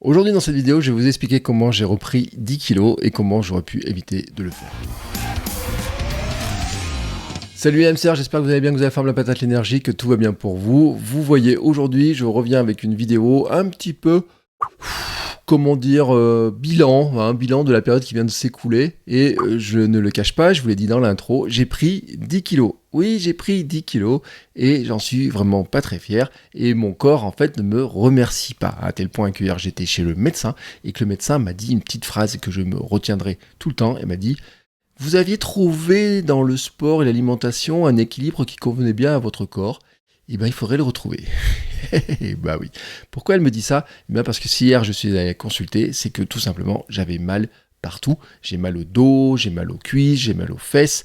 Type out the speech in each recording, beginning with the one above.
Aujourd'hui dans cette vidéo, je vais vous expliquer comment j'ai repris 10 kilos et comment j'aurais pu éviter de le faire. Salut les hamsters, j'espère que vous allez bien, que vous avez la forme, la patate, l'énergie, que tout va bien pour vous. Vous voyez, aujourd'hui, je reviens avec une vidéo un petit peu, comment dire, bilan de la période qui vient de s'écouler. Et je ne le cache pas, je vous l'ai dit dans l'intro, j'ai pris 10 kilos. Oui, j'ai pris 10 kilos et j'en suis vraiment pas très fier. Et mon corps, en fait, ne me remercie pas. À tel point que hier, j'étais chez le médecin et que le médecin m'a dit une petite phrase que je me retiendrai tout le temps. Il m'a dit: vous aviez trouvé dans le sport et l'alimentation un équilibre qui convenait bien à votre corps. Eh bien, il faudrait le retrouver. Bah oui. Pourquoi elle me dit ça? Eh bien, parce que si hier je suis allé consulter, c'est que tout simplement, j'avais mal partout. J'ai mal au dos, j'ai mal aux cuisses, j'ai mal aux fesses.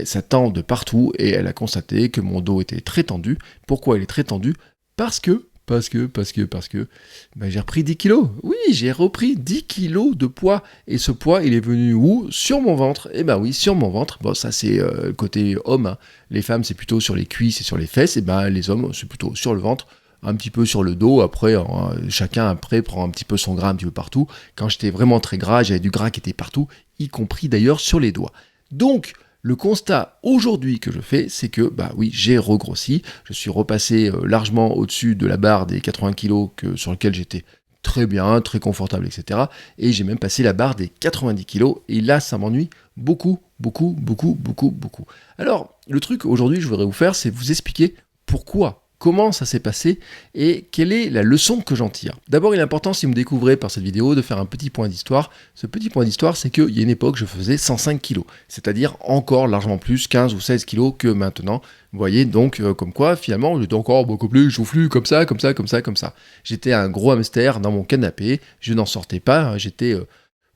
Ça tend de partout et elle a constaté que mon dos était très tendu. Pourquoi il est très tendu? Parce que j'ai repris 10 kilos. Oui, j'ai repris 10 kilos de poids. Et ce poids, il est venu où? Sur mon ventre. Eh ben oui, sur mon ventre. Bon, ça c'est le côté homme, hein. Les femmes, c'est plutôt sur les cuisses et sur les fesses. Et ben les hommes, c'est plutôt sur le ventre, un petit peu sur le dos. Après, chacun après prend un petit peu son gras un petit peu partout. Quand j'étais vraiment très gras, j'avais du gras qui était partout, y compris d'ailleurs sur les doigts. Donc, le constat aujourd'hui que je fais, c'est que, bah oui, j'ai regrossi. Je suis repassé largement au-dessus de la barre des 80 kg sur lequel j'étais très bien, très confortable, etc. Et j'ai même passé la barre des 90 kg. Et là, ça m'ennuie beaucoup. Alors, le truc aujourd'hui que je voudrais vous faire, c'est vous expliquer pourquoi. Comment ça s'est passé et quelle est la leçon que j'en tire. D'abord, il est important, si vous me découvrez par cette vidéo, de faire un petit point d'histoire. Ce petit point d'histoire, c'est qu'il y a une époque, je faisais 105 kg, c'est-à-dire encore largement plus, 15 ou 16 kg que maintenant. Vous voyez, donc, comme quoi, finalement, j'étais encore beaucoup plus joufflu, comme ça. J'étais un gros hamster dans mon canapé, je n'en sortais pas, j'étais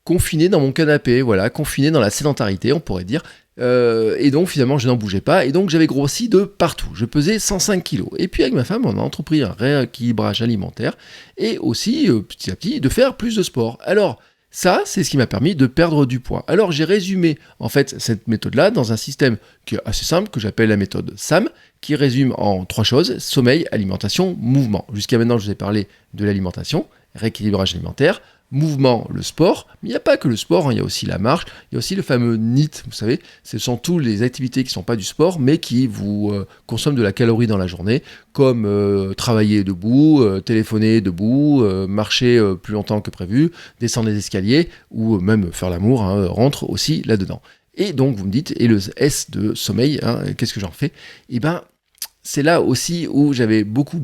confiné dans mon canapé, voilà, confiné dans la sédentarité, on pourrait dire. Et donc finalement je n'en bougeais pas et donc j'avais grossi de partout, je pesais 105 kg et puis avec ma femme on a entrepris un rééquilibrage alimentaire et aussi petit à petit de faire plus de sport. Alors ça c'est ce qui m'a permis de perdre du poids. Alors j'ai résumé en fait cette méthode là dans un système qui est assez simple que j'appelle la méthode SAM, qui résume en 3 choses: sommeil, alimentation, mouvement. Jusqu'à maintenant je vous ai parlé de l'alimentation, rééquilibrage alimentaire, mouvement, le sport, mais il n'y a pas que le sport, hein, il y a aussi la marche, il y a aussi le fameux NEAT, vous savez, ce sont toutes les activités qui ne sont pas du sport, mais qui vous consomment de la calorie dans la journée, comme travailler debout, téléphoner debout, marcher plus longtemps que prévu, descendre les escaliers, ou même faire l'amour, hein, rentre aussi là-dedans. Et donc vous me dites, et le S de sommeil, hein, qu'est-ce que j'en fais? Eh ben, c'est là aussi où j'avais beaucoup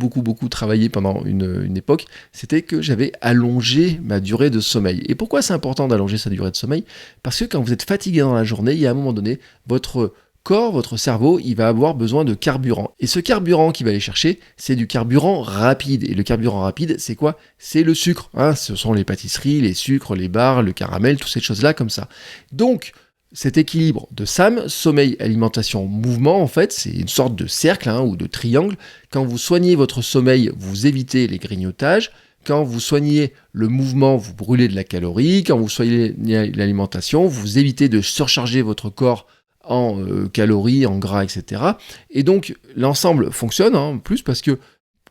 travaillé pendant une époque, c'était que j'avais allongé ma durée de sommeil. Et pourquoi c'est important d'allonger sa durée de sommeil? Parce que quand vous êtes fatigué dans la journée, il y a un moment donné, votre corps, votre cerveau, il va avoir besoin de carburant. Et ce carburant qu'il va aller chercher, c'est du carburant rapide. Et le carburant rapide, c'est quoi? C'est le sucre, hein. Ce sont les pâtisseries, les sucres, les bars, le caramel, toutes ces choses-là comme ça. Donc, cet équilibre de SAM, sommeil, alimentation, mouvement, en fait, c'est une sorte de cercle, hein, ou de triangle. Quand vous soignez votre sommeil, vous évitez les grignotages. Quand vous soignez le mouvement, vous brûlez de la calorie. Quand vous soignez l'alimentation, vous évitez de surcharger votre corps en calories, en gras, etc. Et donc, l'ensemble fonctionne, hein, en plus, parce que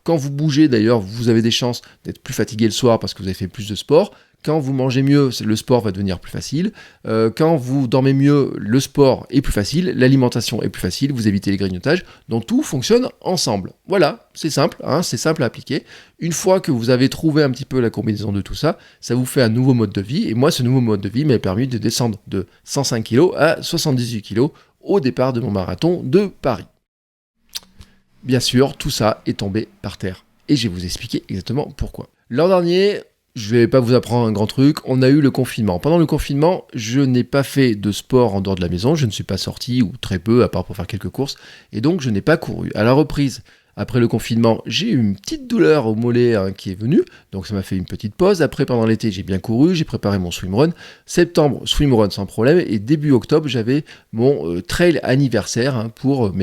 quand vous bougez, d'ailleurs, vous avez des chances d'être plus fatigué le soir parce que vous avez fait plus de sport. Quand vous mangez mieux, le sport va devenir plus facile. Quand vous dormez mieux, le sport est plus facile, l'alimentation est plus facile, vous évitez les grignotages. Donc tout fonctionne ensemble. Voilà, c'est simple, hein, c'est simple à appliquer. Une fois que vous avez trouvé un petit peu la combinaison de tout ça, ça vous fait un nouveau mode de vie. Et moi, ce nouveau mode de vie m'a permis de descendre de 105 kg à 78 kg au départ de mon marathon de Paris. Bien sûr, tout ça est tombé par terre. Et je vais vous expliquer exactement pourquoi. L'an dernier, je vais pas vous apprendre un grand truc, on a eu le confinement. Pendant le confinement, je n'ai pas fait de sport en dehors de la maison, je ne suis pas sorti, ou très peu, à part pour faire quelques courses, et donc je n'ai pas couru. À la reprise, après le confinement, j'ai eu une petite douleur au mollet, hein, qui est venue, donc ça m'a fait une petite pause. Après, pendant l'été, j'ai bien couru, j'ai préparé mon swimrun. Septembre, swimrun sans problème, et début octobre, j'avais mon trail anniversaire, hein, pour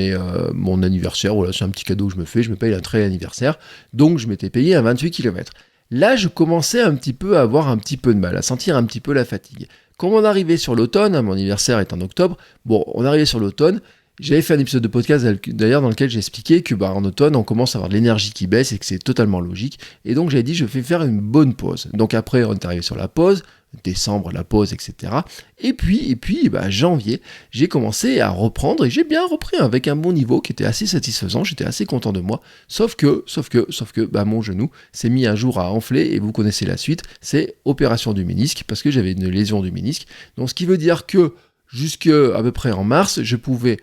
mon anniversaire. Voilà, c'est un petit cadeau que je me paye un trail anniversaire, donc je m'étais payé un 28 km. Là, je commençais un petit peu à avoir un petit peu de mal, à sentir un petit peu la fatigue. Quand on arrivait sur l'automne, hein, mon anniversaire est en octobre, bon, on arrivait sur l'automne, J'avais fait un épisode de podcast d'ailleurs dans lequel j'ai expliqué que en automne on commence à avoir de l'énergie qui baisse et que c'est totalement logique. Et donc j'avais dit je vais faire une bonne pause. Donc après on est arrivé sur la pause, décembre la pause, etc. Et puis janvier, j'ai commencé à reprendre et j'ai bien repris avec un bon niveau qui était assez satisfaisant. J'étais assez content de moi. Sauf que mon genou s'est mis un jour à enfler et vous connaissez la suite. C'est opération du ménisque parce que j'avais une lésion du ménisque. Donc ce qui veut dire que jusqu'à peu près en mars, je pouvais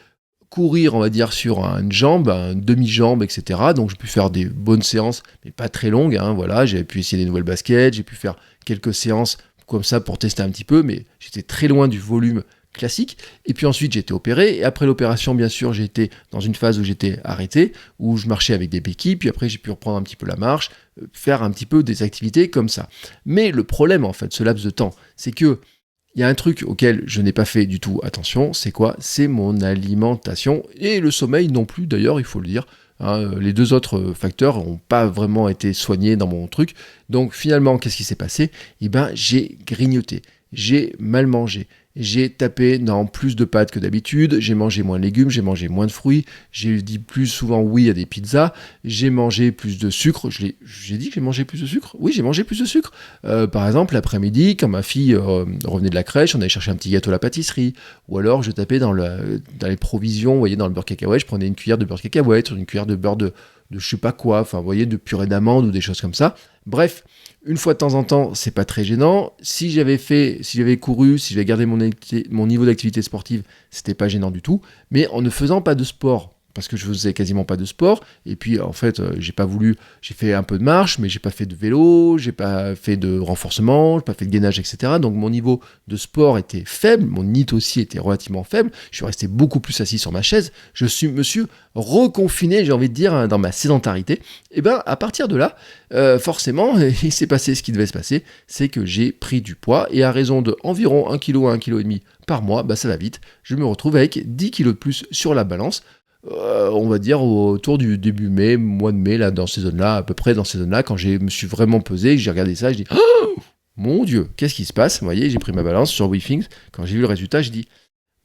courir, on va dire, sur une jambe, une demi-jambe, etc. Donc j'ai pu faire des bonnes séances, mais pas très longues. Voilà, j'ai pu essayer des nouvelles baskets, j'ai pu faire quelques séances comme ça pour tester un petit peu, mais j'étais très loin du volume classique. Et puis ensuite, j'ai été opéré. Et après l'opération, bien sûr, j'ai été dans une phase où j'étais arrêté, où je marchais avec des béquilles. Puis après, j'ai pu reprendre un petit peu la marche, faire un petit peu des activités comme ça. Mais le problème, en fait, ce laps de temps, c'est que il y a un truc auquel je n'ai pas fait du tout attention, c'est quoi? C'est mon alimentation et le sommeil non plus, d'ailleurs, il faut le dire. Les deux autres facteurs n'ont pas vraiment été soignés dans mon truc. Donc finalement, qu'est-ce qui s'est passé? J'ai grignoté, j'ai mal mangé, j'ai tapé dans plus de pâtes que d'habitude, j'ai mangé moins de légumes, j'ai mangé moins de fruits, j'ai dit plus souvent oui à des pizzas, j'ai mangé plus de sucre. J'ai dit que j'ai mangé plus de sucre? Oui, j'ai mangé plus de sucre. Par exemple, l'après-midi, quand ma fille revenait de la crèche, on allait chercher un petit gâteau à la pâtisserie, ou alors je tapais dans les provisions, vous voyez, dans le beurre cacahuète, je prenais une cuillère de beurre cacahuète, une cuillère de beurre de je sais pas quoi, enfin, vous voyez, de purée d'amande ou des choses comme ça. Bref, une fois de temps en temps, c'est pas très gênant. Si j'avais couru, si j'avais gardé mon niveau d'activité sportive, c'était pas gênant du tout. Mais en ne faisant pas de sport, parce que je faisais quasiment pas de sport, et puis en fait, j'ai fait un peu de marche, mais j'ai pas fait de vélo, j'ai pas fait de renforcement, j'ai pas fait de gainage, etc. Donc mon niveau de sport était faible, mon NEAT aussi était relativement faible, je suis resté beaucoup plus assis sur ma chaise, me suis reconfiné, j'ai envie de dire, dans ma sédentarité. Et à partir de là, forcément, il s'est passé ce qui devait se passer, c'est que j'ai pris du poids, et à raison de environ 1 kg à 1,5 kg par mois, ça va vite, je me retrouve avec 10 kg de plus sur la balance, on va dire autour du début mai, mois de mai, là, dans ces zones-là, à peu près dans ces zones-là, quand je me suis vraiment pesé, j'ai regardé ça, je dis oh mon Dieu, qu'est-ce qui se passe? Vous voyez, j'ai pris ma balance sur WeThings, quand j'ai vu le résultat, je dis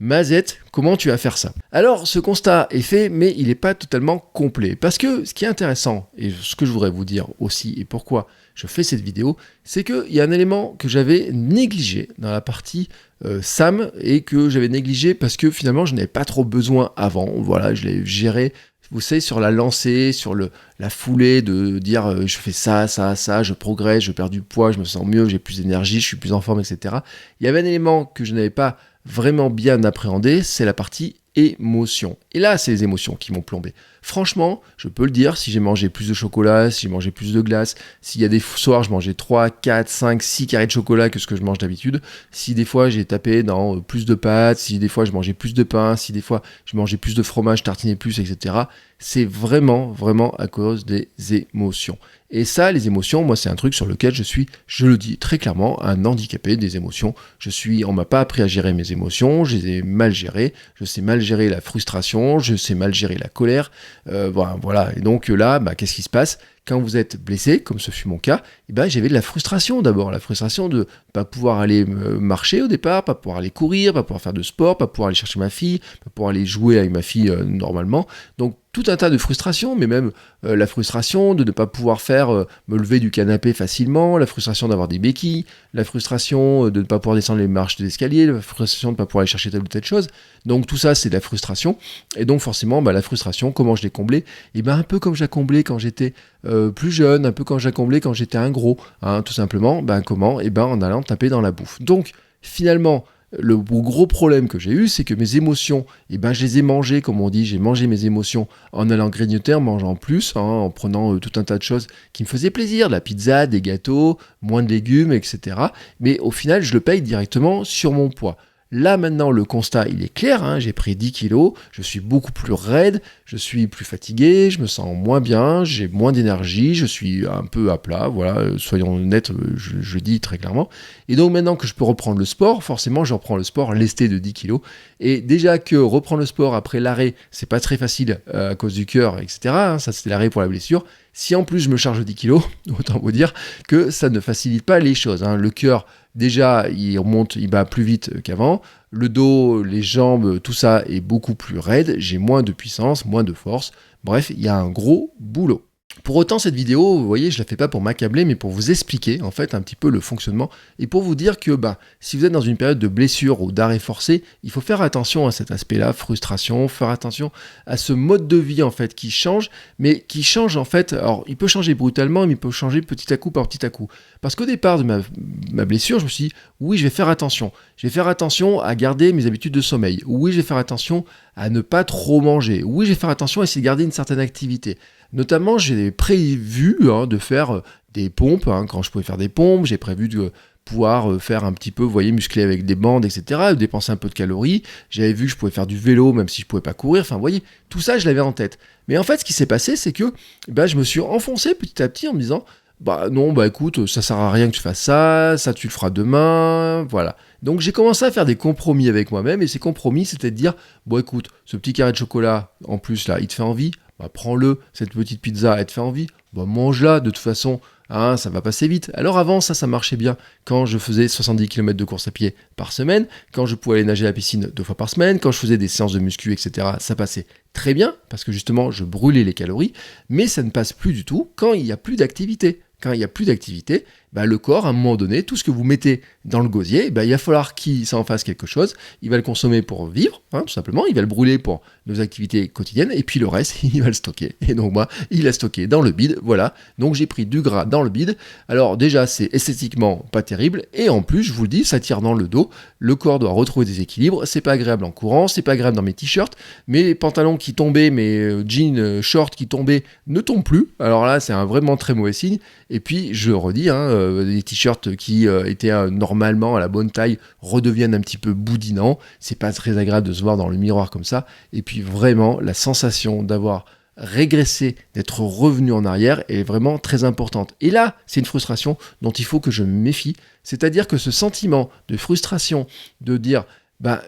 Mazette, comment tu vas faire ça? Alors, ce constat est fait, mais il n'est pas totalement complet. Parce que ce qui est intéressant, et ce que je voudrais vous dire aussi, et pourquoi je fais cette vidéo, c'est qu'il y a un élément que j'avais négligé dans la partie SAM, et que j'avais négligé parce que finalement, je n'avais pas trop besoin avant. Voilà, je l'ai géré, vous savez, sur la lancée, sur la foulée, de dire je fais ça, je progresse, je perds du poids, je me sens mieux, j'ai plus d'énergie, je suis plus en forme, etc. Il y avait un élément que je n'avais pas vraiment bien appréhendé, c'est la partie émotion. Et là, c'est les émotions qui m'ont plombé. Franchement, je peux le dire, si j'ai mangé plus de chocolat, si j'ai mangé plus de glace, s'il y a des soirs, je mangeais 3, 4, 5, 6 carrés de chocolat que ce que je mange d'habitude, si des fois j'ai tapé dans plus de pâtes, si des fois je mangeais plus de pain, si des fois je mangeais plus de fromage, tartinais plus, etc., c'est vraiment, vraiment à cause des émotions. Et ça, les émotions, moi, c'est un truc sur lequel je le dis très clairement, un handicapé des émotions. On m'a pas appris à gérer mes émotions, je les ai mal gérées, je sais mal gérer la frustration, je sais mal gérer la colère, voilà. Et donc là, qu'est-ce qui se passe? Quand vous êtes blessé, comme ce fut mon cas, j'avais de la frustration d'abord, la frustration de pas pouvoir aller marcher au départ, pas pouvoir aller courir, pas pouvoir faire de sport, pas pouvoir aller chercher ma fille, pas pouvoir aller jouer avec ma fille normalement. Donc tout un tas de frustrations, mais même la frustration de ne pas pouvoir me lever du canapé facilement, la frustration d'avoir des béquilles, la frustration de ne pas pouvoir descendre les marches de l'escalier, la frustration de ne pas pouvoir aller chercher telle ou telle chose. Donc tout ça, c'est de la frustration. Et donc forcément, la frustration, comment je l'ai comblée? Un peu comme je la comblais quand j'étais plus jeune, un peu comme je la comblais quand j'étais un gros, tout simplement. Comment? En allant taper dans la bouffe. Donc finalement, le gros problème que j'ai eu, c'est que mes émotions, je les ai mangées, comme on dit, j'ai mangé mes émotions en allant grignoter, en mangeant plus, en prenant tout un tas de choses qui me faisaient plaisir, de la pizza, des gâteaux, moins de légumes, etc. Mais au final, je le paye directement sur mon poids. Là, maintenant, le constat, il est clair, j'ai pris 10 kilos, je suis beaucoup plus raide, je suis plus fatigué, je me sens moins bien, j'ai moins d'énergie, je suis un peu à plat, voilà, soyons honnêtes, je le dis très clairement. Et donc, maintenant que je peux reprendre le sport, forcément, je reprends le sport lesté de 10 kilos. Et déjà que reprendre le sport après l'arrêt, c'est pas très facile à cause du cœur, etc. Ça, c'était l'arrêt pour la blessure. Si en plus je me charge 10 kilos, autant vous dire que ça ne facilite pas les choses, hein. Le cœur, déjà, il bat plus vite qu'avant. Le dos, les jambes, tout ça est beaucoup plus raide. J'ai moins de puissance, moins de force. Bref, il y a un gros boulot. Pour autant, cette vidéo, vous voyez, je la fais pas pour m'accabler, mais pour vous expliquer en fait un petit peu le fonctionnement et pour vous dire que si vous êtes dans une période de blessure ou d'arrêt forcé, il faut faire attention à cet aspect-là, frustration, faire attention à ce mode de vie en fait qui change, mais qui change en fait. Alors, il peut changer brutalement, mais il peut changer petit à coup par petit à coup. Parce qu'au départ de ma blessure, je me suis dit, oui, je vais faire attention. Je vais faire attention à garder mes habitudes de sommeil. Oui, je vais faire attention à ne pas trop manger. Oui, je vais faire attention à essayer de garder une certaine activité. Notamment, j'ai prévu de faire des pompes, quand je pouvais faire des pompes, j'ai prévu de pouvoir faire un petit peu, vous voyez, muscler avec des bandes, etc., dépenser un peu de calories. J'avais vu que je pouvais faire du vélo, même si je pouvais pas courir. Enfin, vous voyez, tout ça, je l'avais en tête. Mais en fait, ce qui s'est passé, c'est que je me suis enfoncé petit à petit en me disant, non, écoute, ça sert à rien que tu fasses ça tu le feras demain, voilà. Donc j'ai commencé à faire des compromis avec moi-même, et ces compromis, c'était de dire, écoute, ce petit carré de chocolat, en plus, là, il te fait envie, prends-le, cette petite pizza, elle te fait envie, mange-la, de toute façon, ça va passer vite. Alors avant, ça marchait bien quand je faisais 70 km de course à pied par semaine, quand je pouvais aller nager à la piscine 2 fois par semaine, quand je faisais des séances de muscu, etc., ça passait très bien, parce que justement, je brûlais les calories, mais ça ne passe plus du tout quand il n'y a plus d'activité. Quand il n'y a plus d'activité, le corps, à un moment donné, tout ce que vous mettez dans le gosier, il va falloir qu'il s'en fasse quelque chose. Il va le consommer pour vivre, tout simplement. Il va le brûler pour nos activités quotidiennes. Et puis le reste, il va le stocker. Et donc moi, il a stocké dans le bide. Voilà. Donc j'ai pris du gras dans le bide. Alors déjà, c'est esthétiquement pas terrible. Et en plus, je vous le dis, ça tire dans le dos. Le corps doit retrouver des équilibres. C'est pas agréable en courant. C'est pas agréable dans mes t-shirts. Mes pantalons qui tombaient, mes jeans, shorts qui tombaient, ne tombent plus. Alors là, c'est un vraiment très mauvais signe. Et puis, je redis, les t-shirts qui étaient normalement à la bonne taille redeviennent un petit peu boudinants. C'est pas très agréable de se voir dans le miroir comme ça. Et puis vraiment, la sensation d'avoir régressé, d'être revenu en arrière est vraiment très importante. Et là, c'est une frustration dont il faut que je me méfie. C'est-à-dire que ce sentiment de frustration, de dire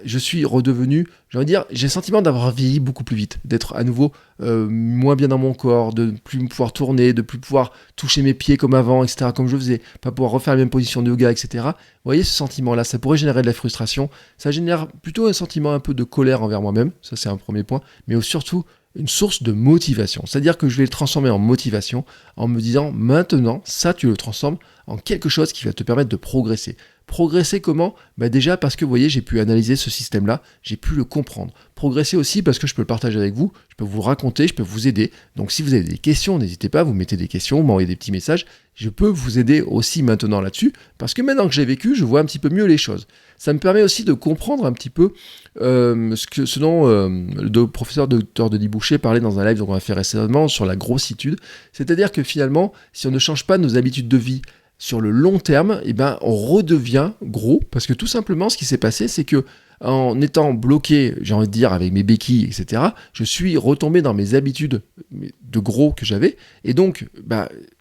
je suis redevenu, j'ai le sentiment d'avoir vieilli beaucoup plus vite, d'être à nouveau moins bien dans mon corps, de ne plus me pouvoir tourner, de plus pouvoir toucher mes pieds comme avant, etc., comme je faisais, pas pouvoir refaire la même position de yoga, etc. Vous voyez ce sentiment-là, ça pourrait générer de la frustration, ça génère plutôt un sentiment un peu de colère envers moi-même, ça c'est un premier point, mais surtout une source de motivation, c'est-à-dire que je vais le transformer en motivation en me disant maintenant, ça tu le transformes en quelque chose qui va te permettre de progresser. Progresser comment ? Déjà parce que vous voyez, j'ai pu analyser ce système-là, j'ai pu le comprendre. Progresser aussi parce que je peux le partager avec vous, je peux vous raconter, je peux vous aider. Donc si vous avez des questions, n'hésitez pas, vous mettez des questions, vous m'envoyez des petits messages. Je peux vous aider aussi maintenant là-dessus, parce que maintenant que j'ai vécu, je vois un petit peu mieux les choses. Ça me permet aussi de comprendre un petit peu ce dont le professeur Dr Denis Boucher parlait dans un live qu'on a fait récemment sur la grossitude. C'est-à-dire que finalement, si on ne change pas nos habitudes de vie, sur le long terme, on redevient gros, parce que tout simplement, ce qui s'est passé, c'est que en étant bloqué, j'ai envie de dire, avec mes béquilles, etc., je suis retombé dans mes habitudes de gros que j'avais, et donc,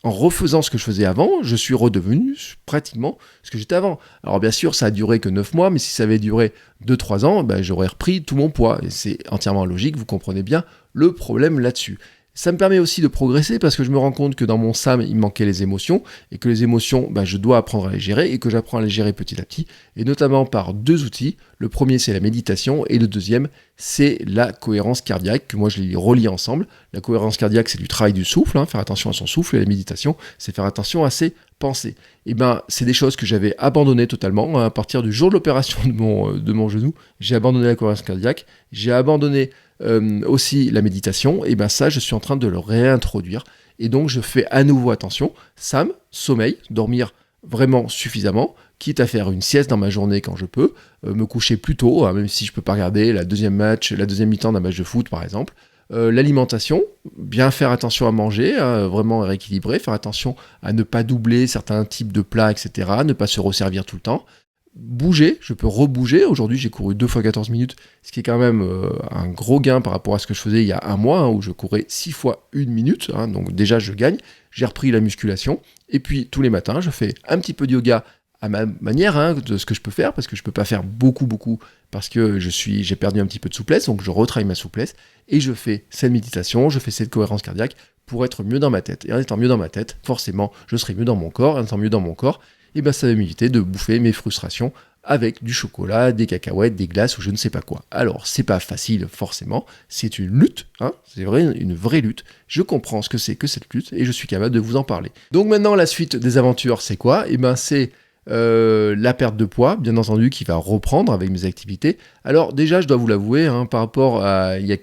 en refaisant ce que je faisais avant, je suis redevenu pratiquement ce que j'étais avant. Alors bien sûr, ça a duré que 9 mois, mais si ça avait duré 2-3 ans, j'aurais repris tout mon poids, et c'est entièrement logique, vous comprenez bien le problème là-dessus. Ça me permet aussi de progresser parce que je me rends compte que dans mon SAM, il manquait les émotions et que les émotions, je dois apprendre à les gérer et que j'apprends à les gérer petit à petit et notamment par 2 outils. Le premier, c'est la méditation et le deuxième, c'est la cohérence cardiaque que moi je les relie ensemble. La cohérence cardiaque, c'est du travail du souffle, faire attention à son souffle et la méditation, c'est faire attention à ses pensées. C'est des choses que j'avais abandonnées totalement à partir du jour de l'opération de mon genou. J'ai abandonné la cohérence cardiaque, j'ai abandonné aussi la méditation, ça je suis en train de le réintroduire et donc je fais à nouveau attention, SAM, sommeil, dormir vraiment suffisamment, quitte à faire une sieste dans ma journée quand je peux, me coucher plus tôt, même si je peux pas regarder la deuxième mi-temps d'un match de foot par exemple, l'alimentation, bien faire attention à manger, vraiment rééquilibrer, faire attention à ne pas doubler certains types de plats, etc., ne pas se resservir tout le temps, bouger, je peux rebouger. Aujourd'hui, j'ai couru 2 fois 14 minutes, ce qui est quand même un gros gain par rapport à ce que je faisais il y a un mois, où je courais 6 fois 1 minute, donc déjà je gagne. J'ai repris la musculation, et puis tous les matins, je fais un petit peu de yoga à ma manière, de ce que je peux faire, parce que je peux pas faire beaucoup, parce que j'ai perdu un petit peu de souplesse, donc je retravaille ma souplesse, et je fais cette méditation, je fais cette cohérence cardiaque, pour être mieux dans ma tête. Et en étant mieux dans ma tête, forcément, je serai mieux dans mon corps. En étant mieux dans mon corps, et ben ça va m'éviter de bouffer mes frustrations avec du chocolat, des cacahuètes, des glaces ou je ne sais pas quoi. Alors, c'est pas facile forcément, c'est une lutte, hein, c'est vrai, une vraie lutte. Je comprends ce que c'est que cette lutte et je suis capable de vous en parler. Donc maintenant, la suite des aventures, c'est quoi? Et ben c'est la perte de poids, bien entendu, qui va reprendre avec mes activités. Alors déjà, je dois vous l'avouer, hein, par rapport à il y a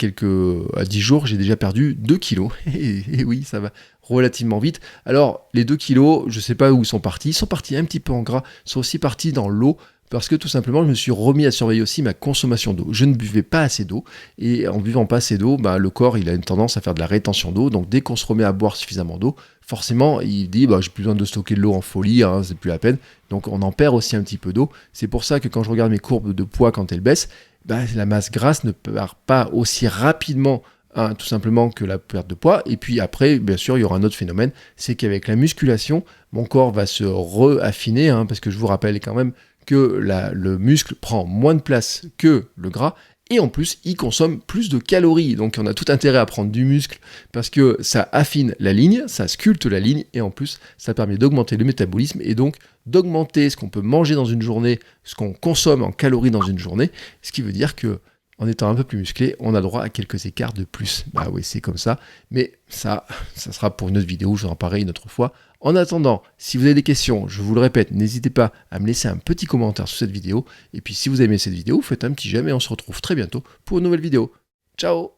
à 10 jours, j'ai déjà perdu 2 kilos. Et oui, ça va relativement vite. Alors, les 2 kilos, je sais pas où ils sont partis un petit peu en gras, ils sont aussi partis dans l'eau, parce que tout simplement, je me suis remis à surveiller aussi ma consommation d'eau. Je ne buvais pas assez d'eau, et en buvant pas assez d'eau, bah, le corps il a une tendance à faire de la rétention d'eau, donc dès qu'on se remet à boire suffisamment d'eau, forcément, il dit bah, j'ai plus besoin de stocker de l'eau en folie, hein, c'est plus la peine. Donc on en perd aussi un petit peu d'eau. C'est pour ça que quand je regarde mes courbes de poids quand elles baissent, bah, la masse grasse ne part pas aussi rapidement, hein, tout simplement que la perte de poids. Et puis après, bien sûr, il y aura un autre phénomène, c'est qu'avec la musculation, mon corps va se re-affiner, hein, parce que je vous rappelle quand même que le muscle prend moins de place que le gras, et en plus, il consomme plus de calories. Donc on a tout intérêt à prendre du muscle parce que ça affine la ligne, ça sculpte la ligne, et en plus, ça permet d'augmenter le métabolisme et donc d'augmenter ce qu'on peut manger dans une journée, ce qu'on consomme en calories dans une journée, ce qui veut dire que en étant un peu plus musclé, on a droit à quelques écarts de plus. Bah oui, c'est comme ça. Mais ça sera pour une autre vidéo, je vous en parlerai une autre fois. En attendant, si vous avez des questions, je vous le répète, n'hésitez pas à me laisser un petit commentaire sous cette vidéo. Et puis si vous aimez cette vidéo, faites un petit j'aime et on se retrouve très bientôt pour une nouvelle vidéo. Ciao!